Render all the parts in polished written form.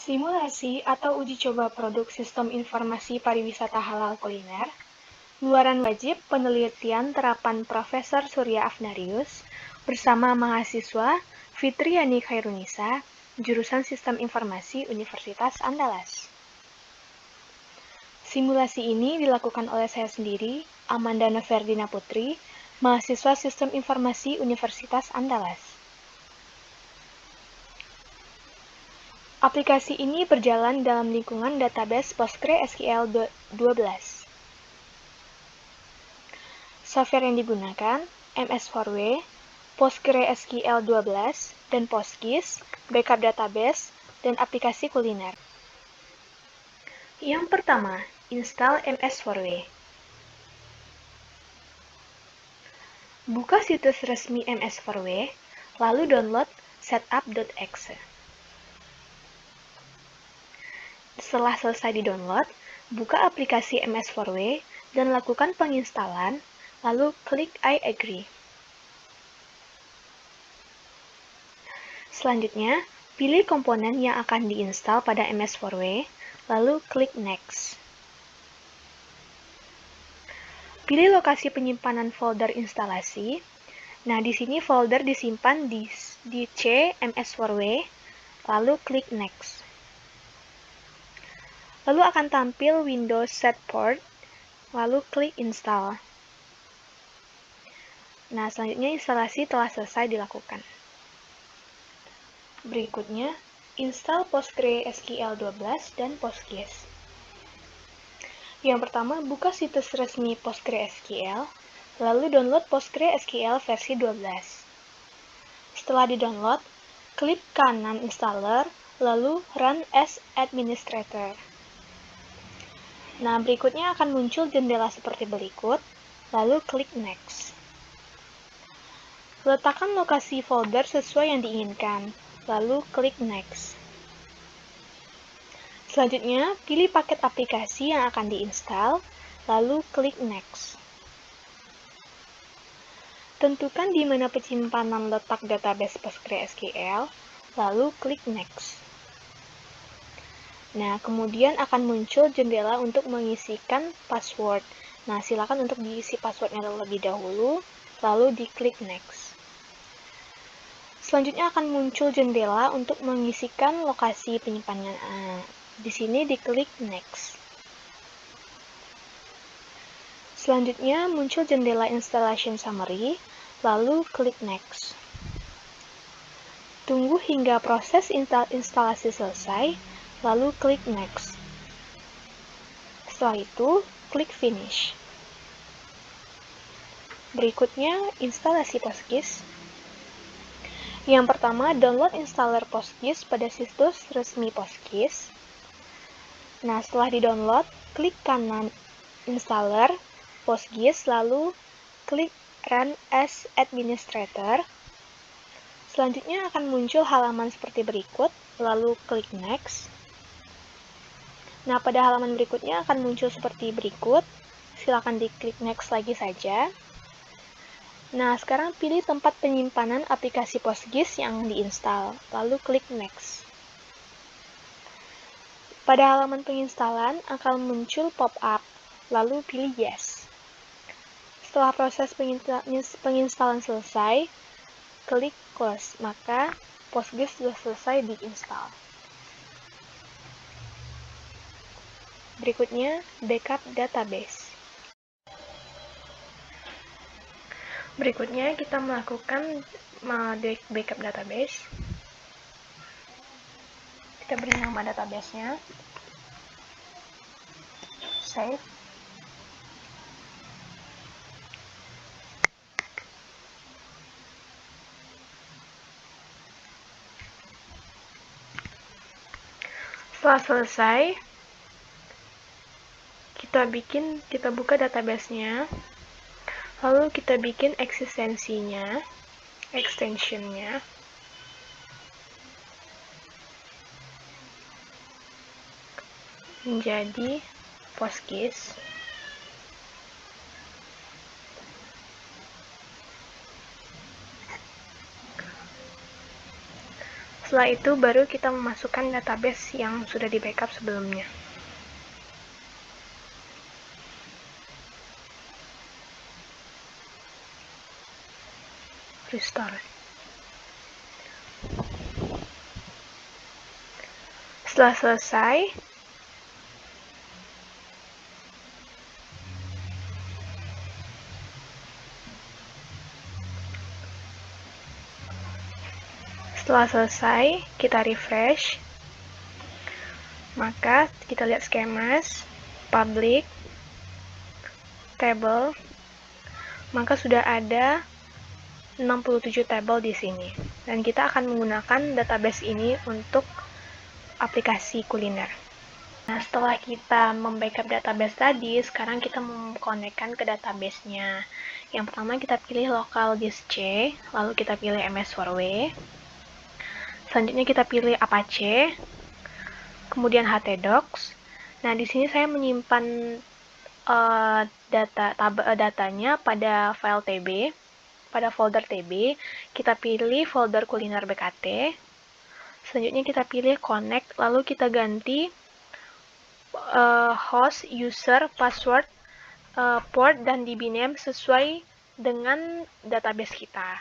Simulasi atau uji coba produk sistem informasi pariwisata halal kuliner, luaran wajib penelitian terapan Profesor Surya Afnarius bersama mahasiswa Fitriani Khairunisa, jurusan Sistem Informasi Universitas Andalas. Simulasi ini dilakukan oleh saya sendiri, Amanda Noverdina Putri, mahasiswa Sistem Informasi Universitas Andalas. Aplikasi ini berjalan dalam lingkungan database PostgreSQL 12. Software yang digunakan, MS4W, PostgreSQL 12, dan PostGIS, backup database, dan aplikasi kuliner. Yang pertama, install MS4W. Buka situs resmi MS4W, lalu download setup.exe. Setelah selesai di-download, buka aplikasi MS4W dan lakukan penginstalan, lalu klik I agree. Selanjutnya, pilih komponen yang akan diinstal pada MS4W, lalu klik Next. Pilih lokasi penyimpanan folder instalasi. Nah, di sini folder disimpan di C MS4W, lalu klik Next. Lalu akan tampil Windows Set Port, lalu klik Install. Nah, selanjutnya instalasi telah selesai dilakukan. Berikutnya, install PostgreSQL 12 dan PostGIS. Yang pertama, buka situs resmi PostgreSQL, lalu download PostgreSQL versi 12. Setelah di-download, klik kanan Installer, lalu Run as Administrator. Nah, berikutnya akan muncul jendela seperti berikut, lalu klik Next. Letakkan lokasi folder sesuai yang diinginkan, lalu klik Next. Selanjutnya, pilih paket aplikasi yang akan diinstal, lalu klik Next. Tentukan di mana penyimpanan letak database PostgreSQL, lalu klik Next. Nah, kemudian akan muncul jendela untuk mengisikan password. Nah, silakan untuk diisi passwordnya terlebih dahulu, lalu diklik Next. Selanjutnya akan muncul jendela untuk mengisikan lokasi penyimpanan. Di sini diklik Next. Selanjutnya muncul jendela Installation Summary, lalu klik Next. Tunggu hingga proses instalasi selesai, lalu klik Next. Setelah itu, klik Finish. Berikutnya, instalasi PostGIS. Yang pertama, download installer PostGIS pada situs resmi PostGIS. Nah, setelah di-download, klik kanan Installer, PostGIS, lalu klik Run as Administrator. Selanjutnya akan muncul halaman seperti berikut, lalu klik Next. Nah, pada halaman berikutnya akan muncul seperti berikut. Silakan diklik Next lagi saja. Nah, sekarang pilih tempat penyimpanan aplikasi PostGIS yang diinstal, lalu klik Next. Pada halaman penginstalan akan muncul pop-up, lalu pilih Yes. Setelah proses penginstalan selesai, klik Close, maka PostGIS sudah selesai diinstal. Berikutnya, backup database. Berikutnya, kita melakukan backup database. Kita beri nama database-nya. Save. Setelah selesai, kita buka database-nya. Lalu kita bikin extension-nya menjadi PostGIS. Setelah itu baru kita memasukkan database yang sudah di backup sebelumnya. Restore. Setelah selesai, kita refresh. Maka kita lihat schemas, public, table. Maka sudah ada 67 tabel di sini. Dan kita akan menggunakan database ini untuk aplikasi kuliner. Nah, setelah kita membackup database tadi, sekarang kita mengkonekkan ke database-nya. Yang pertama kita pilih local disk C, lalu kita pilih MS4W. Selanjutnya kita pilih Apache, kemudian htdocs. Nah, di sini saya menyimpan datanya pada file TB, pada folder TB. Kita pilih folder kuliner BKT. Selanjutnya kita pilih connect, lalu kita ganti host, user, password, port, dan DB name sesuai dengan database kita.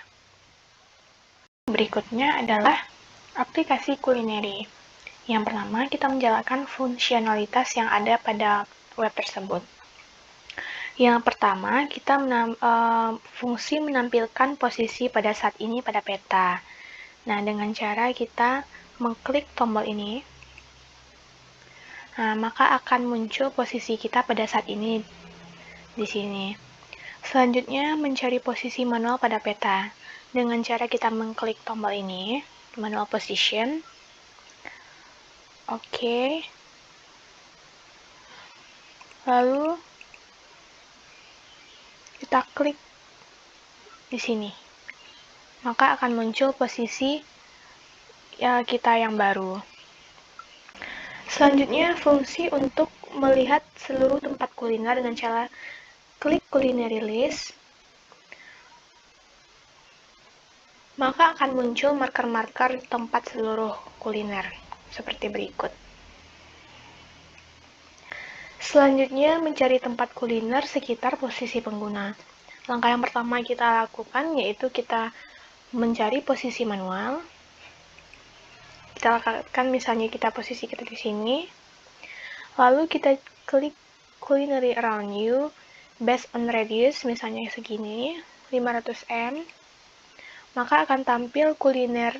Berikutnya adalah aplikasi Culinary. Yang pertama, kita menjalankan fungsionalitas yang ada pada web tersebut. Yang pertama, kita fungsi menampilkan posisi pada saat ini pada peta. Nah, dengan cara kita mengklik tombol ini, nah, maka akan muncul posisi kita pada saat ini di sini. Selanjutnya, mencari posisi manual pada peta. Dengan cara kita mengklik tombol ini, manual position. Oke. Lalu kita klik di sini. Maka akan muncul posisi kita yang baru. Selanjutnya, fungsi untuk melihat seluruh tempat kuliner dengan cara klik culinary list. Maka akan muncul marker-marker tempat seluruh kuliner, seperti berikut. Selanjutnya, mencari tempat kuliner sekitar posisi pengguna. Langkah yang pertama kita lakukan yaitu kita mencari posisi manual. Kita lakukan misalnya posisi kita di sini. Lalu kita klik culinary around you based on radius, misalnya segini, 500 m. Maka akan tampil kuliner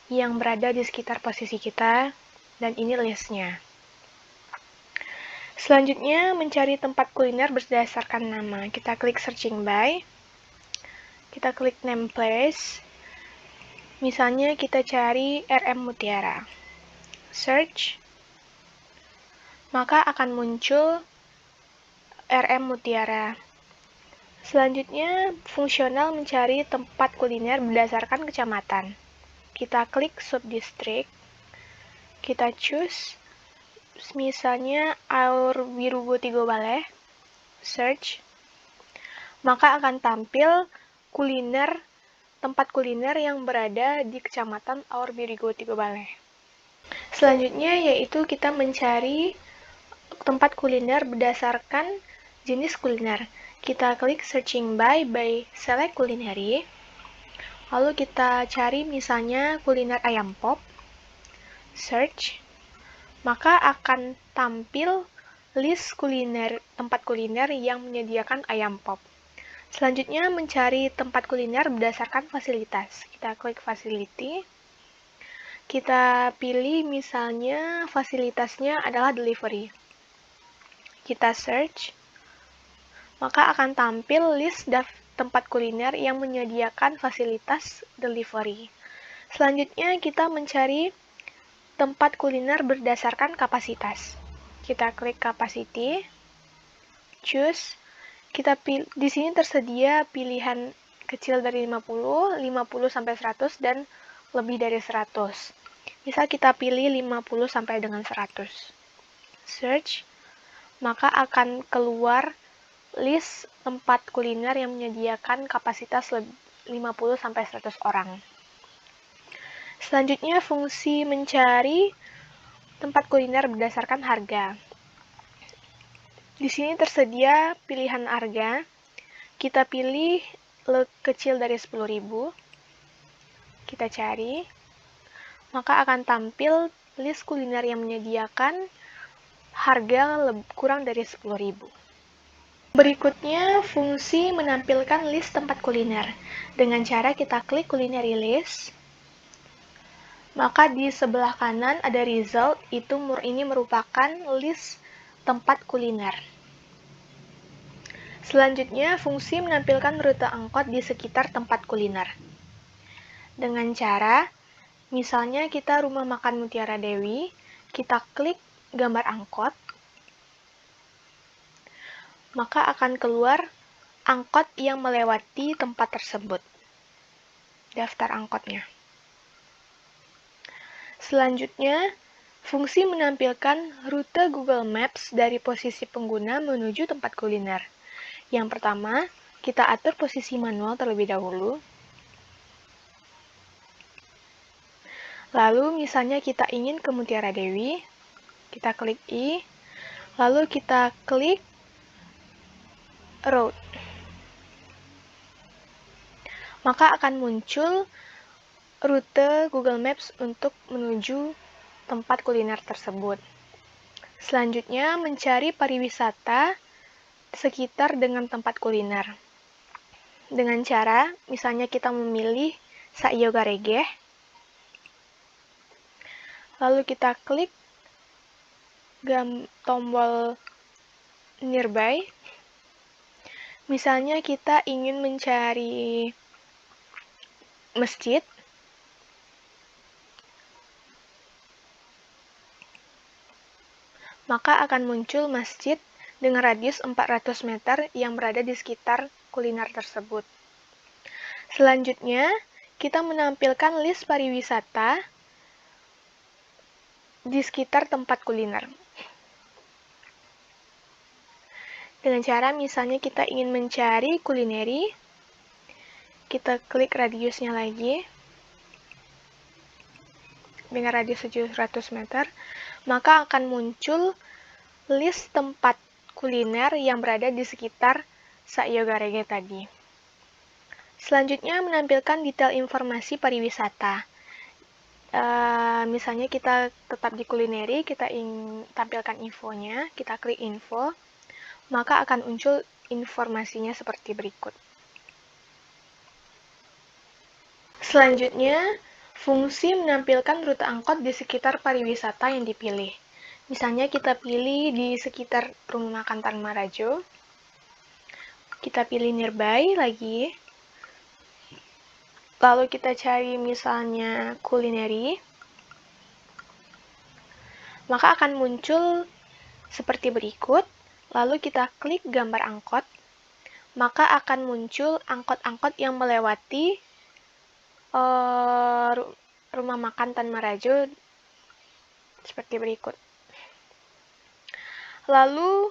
yang berada di sekitar posisi kita, dan ini listnya. Selanjutnya, mencari tempat kuliner berdasarkan nama. Kita klik searching by. Kita klik name place. Misalnya kita cari RM Mutiara. Search. Maka akan muncul RM Mutiara. Selanjutnya, fungsional mencari tempat kuliner berdasarkan kecamatan. Kita klik subdistrict. Kita choose. Misalnya Aur Wirugo Tigo Baleh. Search. Maka akan tampil tempat kuliner yang berada di kecamatan Aur Wirugo Tigo Baleh. Selanjutnya yaitu kita mencari tempat kuliner berdasarkan jenis kuliner. Kita klik searching by select culinary. Lalu kita cari misalnya kuliner ayam pop. Search. Maka akan tampil list tempat kuliner yang menyediakan ayam pop. Selanjutnya mencari tempat kuliner berdasarkan fasilitas. Kita klik facility. Kita pilih misalnya fasilitasnya adalah delivery. Kita search. Maka akan tampil list tempat kuliner yang menyediakan fasilitas delivery. Selanjutnya kita mencari tempat kuliner berdasarkan kapasitas. Kita klik capacity, choose. Di sini tersedia pilihan kecil dari 50 sampai 100 dan lebih dari 100. Misal kita pilih 50 sampai dengan 100. Search. Maka akan keluar list tempat kuliner yang menyediakan kapasitas 50 sampai 100 orang. Selanjutnya, fungsi mencari tempat kuliner berdasarkan harga. Di sini tersedia pilihan harga. Kita pilih kecil dari 10.000. Kita cari. Maka akan tampil list kuliner yang menyediakan harga kurang dari 10.000. Berikutnya, fungsi menampilkan list tempat kuliner. Dengan cara kita klik culinary list, maka di sebelah kanan ada result, ini merupakan list tempat kuliner. Selanjutnya, fungsi menampilkan rute angkot di sekitar tempat kuliner. Dengan cara, misalnya kita rumah makan Mutiara Dewi, kita klik gambar angkot, maka akan keluar angkot yang melewati tempat tersebut. Daftar angkotnya. Selanjutnya, fungsi menampilkan rute Google Maps dari posisi pengguna menuju tempat kuliner. Yang pertama, kita atur posisi manual terlebih dahulu. Lalu, misalnya kita ingin ke Mutiara Dewi, kita klik I, lalu kita klik Road. Maka akan muncul rute Google Maps untuk menuju tempat kuliner tersebut. Selanjutnya, mencari pariwisata sekitar dengan tempat kuliner. Dengan cara, misalnya kita memilih Sayoga Regeh, lalu kita klik tombol nearby. Misalnya kita ingin mencari masjid, maka akan muncul masjid dengan radius 400 meter yang berada di sekitar kuliner tersebut. Selanjutnya, kita menampilkan list pariwisata di sekitar tempat kuliner. Dengan cara misalnya kita ingin mencari kulineri, kita klik radiusnya lagi, dengan radius 700 meter, maka akan muncul list tempat kuliner yang berada di sekitar Sayoga Regeh tadi. Selanjutnya menampilkan detail informasi pariwisata. Misalnya kita tetap di kulineri, kita ingin tampilkan infonya, kita klik info, maka akan muncul informasinya seperti berikut. Selanjutnya, fungsi menampilkan rute angkot di sekitar pariwisata yang dipilih. Misalnya kita pilih di sekitar rumah makan Tan Marajo, kita pilih nearby lagi, lalu kita cari misalnya kulineri, maka akan muncul seperti berikut. Lalu kita klik gambar angkot, maka akan muncul angkot-angkot yang melewati rumah makan Tan Marajo seperti berikut. Lalu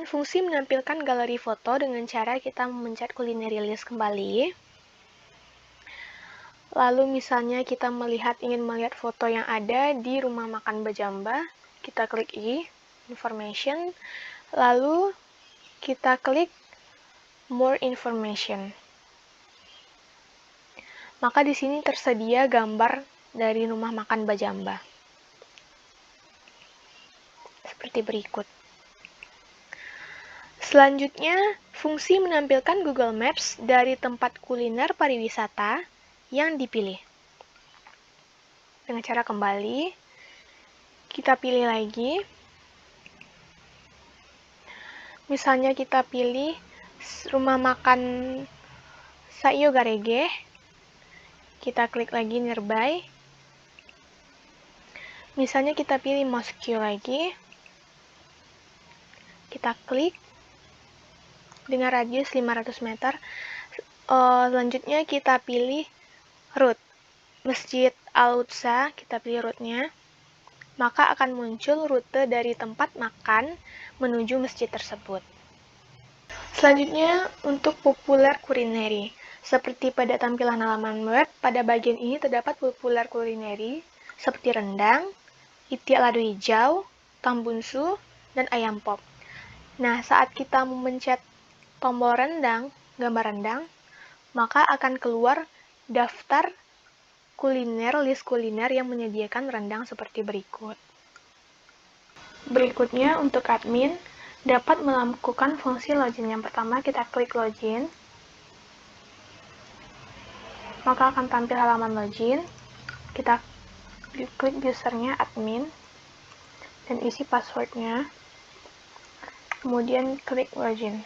fungsi menampilkan galeri foto dengan cara kita memencet culinary list kembali. Lalu misalnya kita ingin melihat foto yang ada di rumah makan Bajamba, kita klik I, information, lalu kita klik more information. Maka di sini tersedia gambar dari rumah makan Bajamba. Seperti berikut. Selanjutnya, fungsi menampilkan Google Maps dari tempat kuliner pariwisata yang dipilih. Dengan cara kembali, kita pilih lagi. Misalnya kita pilih rumah makan Sayoga Regeh, kita klik lagi nearby. Misalnya kita pilih Mosque lagi, kita klik dengan radius 500 meter. Selanjutnya kita pilih route Masjid Al-Aqsa, kita pilih route-nya, maka akan muncul rute dari tempat makan menuju masjid tersebut. Selanjutnya, untuk populer kulineri. Seperti pada tampilan halaman web, pada bagian ini terdapat populer kulineri seperti rendang, itik lado hijau, tambunsu, dan ayam pop. Nah, saat kita memencet tombol rendang, gambar rendang, maka akan keluar daftar kuliner, list kuliner yang menyediakan rendang seperti berikut. Berikutnya, untuk admin, dapat melakukan fungsi login. Yang pertama, kita klik login. Maka akan tampil halaman login. Kita klik usernya admin dan isi passwordnya. Kemudian klik login.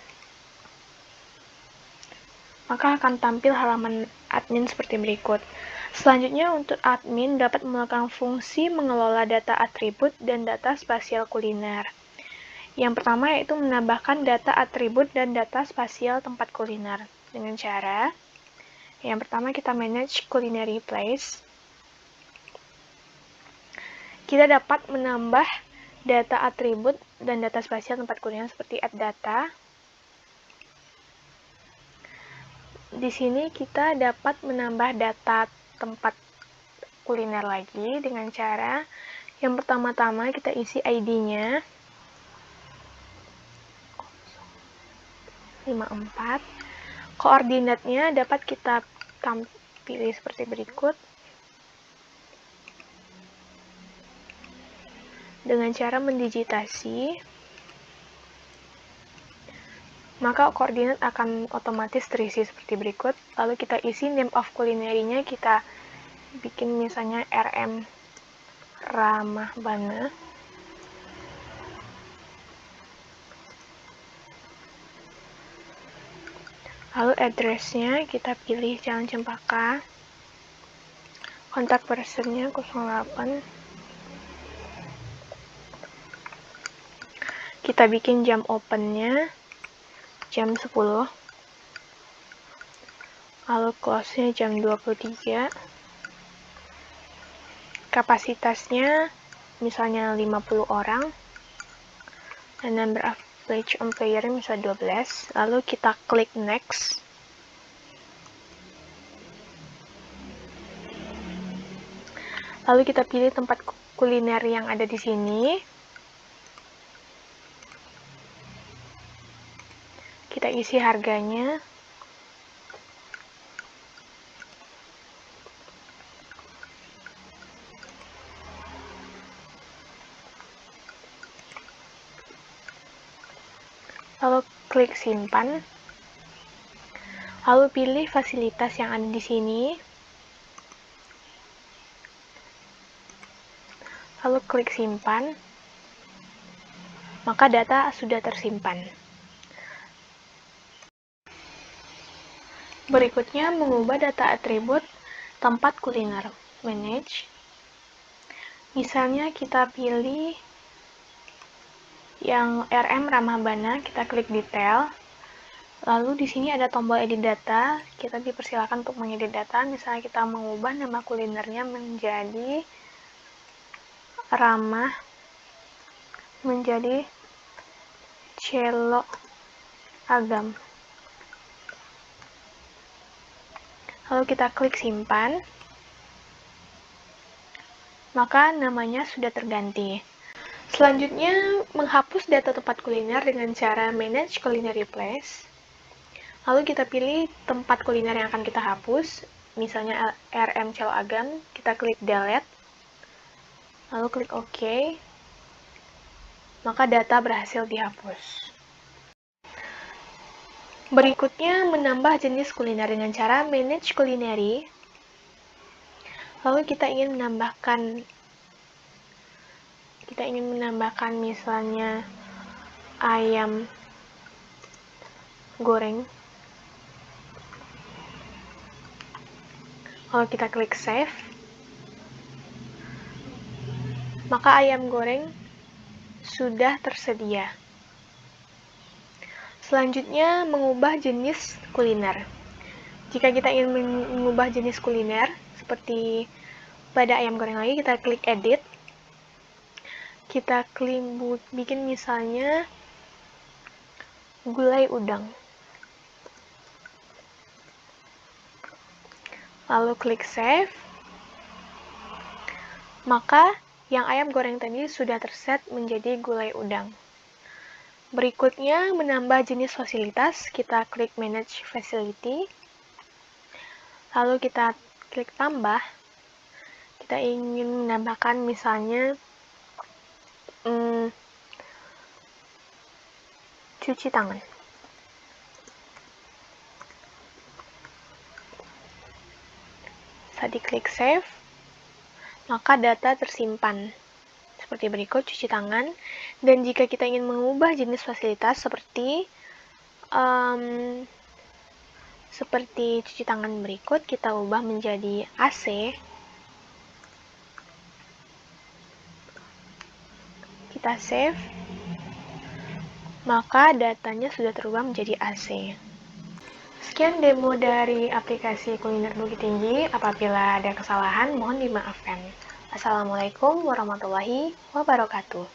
Maka akan tampil halaman admin seperti berikut. Selanjutnya, untuk admin dapat melakukan fungsi mengelola data atribut dan data spasial kuliner. Yang pertama yaitu menambahkan data atribut dan data spasial tempat kuliner. Dengan cara, yang pertama kita manage culinary place. Kita dapat menambah data atribut dan data spasial tempat kuliner seperti add data. Di sini kita dapat menambah data tempat kuliner lagi dengan cara yang pertama-tama kita isi ID-nya 54. Koordinatnya dapat kita pilih seperti berikut. Dengan cara mendigitasi, maka koordinat akan otomatis terisi seperti berikut. Lalu kita isi name of culinary-nya, kita bikin misalnya RM Ramah Bana. Lalu address-nya kita pilih Jalan Cempaka. Kontak person-nya 08. Kita bikin jam open-nya jam 10. Lalu close-nya jam 23. Kapasitasnya misalnya 50 orang. Dan number of page on player misalnya 12. Lalu kita klik next. Lalu kita pilih tempat kuliner yang ada di sini. Kita isi harganya. Lalu klik simpan. Lalu pilih fasilitas yang ada di sini. Lalu klik simpan. Maka data sudah tersimpan. Berikutnya, mengubah data atribut tempat kuliner. Manage. Misalnya kita pilih yang RM Ramah Bana, kita klik detail. Lalu di sini ada tombol edit data, kita dipersilakan untuk mengedit data. Misalnya kita mengubah nama kulinernya menjadi Ramah, menjadi Celo Agam. Lalu kita klik simpan, maka namanya sudah terganti. Selanjutnya, menghapus data tempat kuliner dengan cara manage culinary place. Lalu kita pilih tempat kuliner yang akan kita hapus, misalnya RM Celo Agam, kita klik delete, lalu klik OK, maka data berhasil dihapus. Berikutnya, menambah jenis kuliner dengan cara manage culinary. Lalu kita ingin menambahkan misalnya ayam goreng. Lalu kita klik save, maka ayam goreng sudah tersedia. Selanjutnya, mengubah jenis kuliner. Jika kita ingin mengubah jenis kuliner, seperti pada ayam goreng lagi, kita klik edit. Kita klik bikin misalnya gulai udang. lalu klik save, maka yang ayam goreng tadi sudah terset menjadi gulai udang. Berikutnya, menambah jenis fasilitas, kita klik Manage Facility, lalu kita klik tambah. Kita ingin menambahkan misalnya cuci tangan. Saat diklik save, maka data tersimpan seperti berikut: cuci tangan. Dan jika kita ingin mengubah jenis fasilitas seperti cuci tangan berikut, kita ubah menjadi AC. Kita save, maka datanya sudah terubah menjadi AC. Sekian demo dari aplikasi Kuliner Bukit Tinggi. Apabila ada kesalahan, mohon dimaafkan. Assalamualaikum warahmatullahi wabarakatuh.